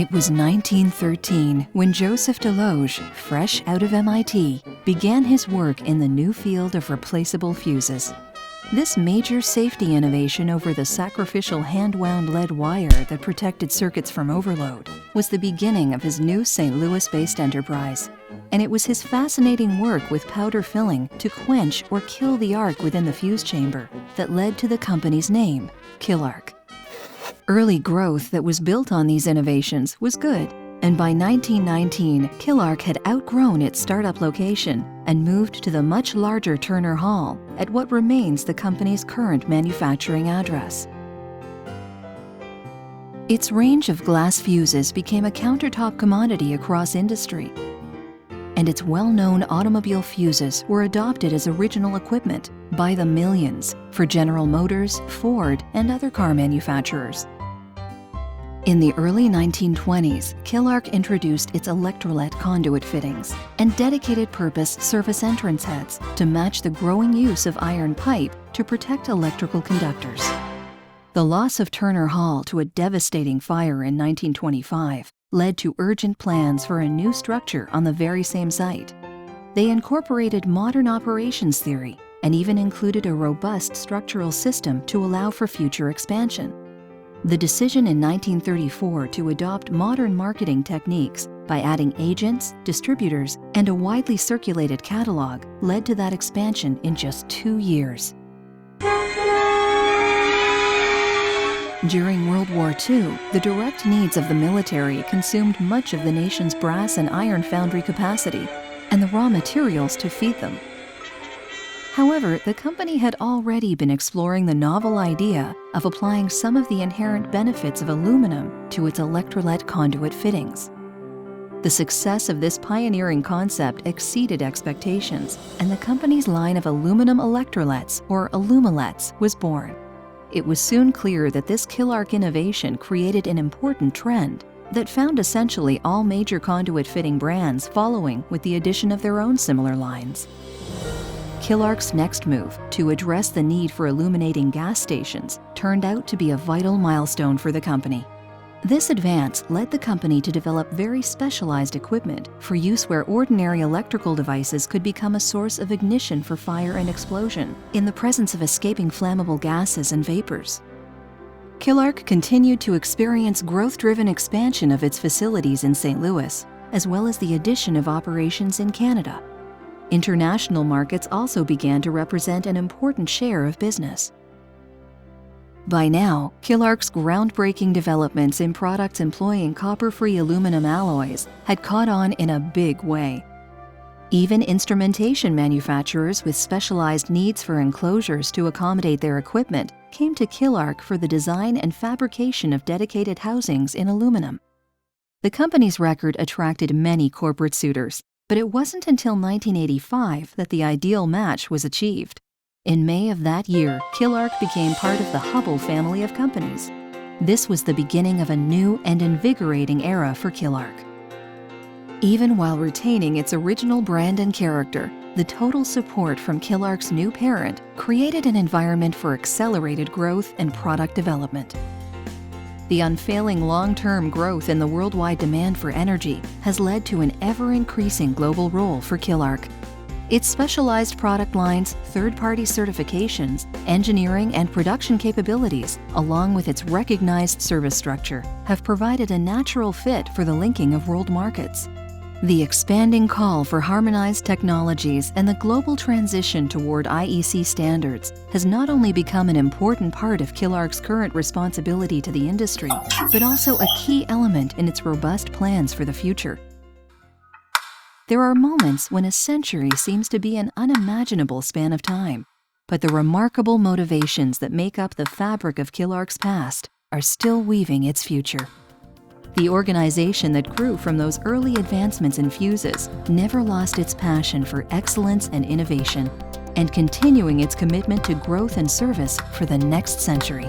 It was 1913 when Joseph Deloge, fresh out of MIT, began his work in the new field of replaceable fuses. This major safety innovation over the sacrificial hand-wound lead wire that protected circuits from overload was the beginning of his new St. Louis-based enterprise. And it was his fascinating work with powder filling to quench or kill the arc within the fuse chamber that led to the company's name, Killark. Early growth that was built on these innovations was good, and by 1919, Killark had outgrown its startup location and moved to the much larger Turner Hall at what remains the company's current manufacturing address. Its range of glass fuses became a countertop commodity across industry, and its well-known automobile fuses were adopted as original equipment by the millions for General Motors, Ford, and other car manufacturers. In the early 1920s, Killark introduced its electrolet conduit fittings and dedicated purpose surface entrance heads to match the growing use of iron pipe to protect electrical conductors. The loss of Turner Hall to a devastating fire in 1925 led to urgent plans for a new structure on the very same site. They incorporated modern operations theory and even included a robust structural system to allow for future expansion. The decision in 1934 to adopt modern marketing techniques by adding agents, distributors, and a widely circulated catalog led to that expansion in just 2 years. During World War II, the direct needs of the military consumed much of the nation's brass and iron foundry capacity and the raw materials to feed them. However, the company had already been exploring the novel idea of applying some of the inherent benefits of aluminum to its electrolet conduit fittings. The success of this pioneering concept exceeded expectations, and the company's line of aluminum electrolets, or Alumilets, was born. It was soon clear that this Killark innovation created an important trend that found essentially all major conduit fitting brands following with the addition of their own similar lines. Killark's next move, to address the need for illuminating gas stations, turned out to be a vital milestone for the company. This advance led the company to develop very specialized equipment for use where ordinary electrical devices could become a source of ignition for fire and explosion in the presence of escaping flammable gases and vapors. Killark continued to experience growth-driven expansion of its facilities in St. Louis, as well as the addition of operations in Canada. International markets also began to represent an important share of business. By now, Killark's groundbreaking developments in products employing copper-free aluminum alloys had caught on in a big way. Even instrumentation manufacturers with specialized needs for enclosures to accommodate their equipment came to Killark for the design and fabrication of dedicated housings in aluminum. The company's record attracted many corporate suitors, but it wasn't until 1985 that the ideal match was achieved. In May of that year, Killark became part of the Hubbell family of companies. This was the beginning of a new and invigorating era for Killark. Even while retaining its original brand and character, the total support from Killark's new parent created an environment for accelerated growth and product development. The unfailing long-term growth in the worldwide demand for energy has led to an ever-increasing global role for Killark. Its specialized product lines, third-party certifications, engineering and production capabilities, along with its recognized service structure, have provided a natural fit for the linking of world markets. The expanding call for harmonized technologies and the global transition toward IEC standards has not only become an important part of Killark's current responsibility to the industry, but also a key element in its robust plans for the future. There are moments when a century seems to be an unimaginable span of time, but the remarkable motivations that make up the fabric of Killark's past are still weaving its future. The organization that grew from those early advancements in fuses never lost its passion for excellence and innovation, and continuing its commitment to growth and service for the next century.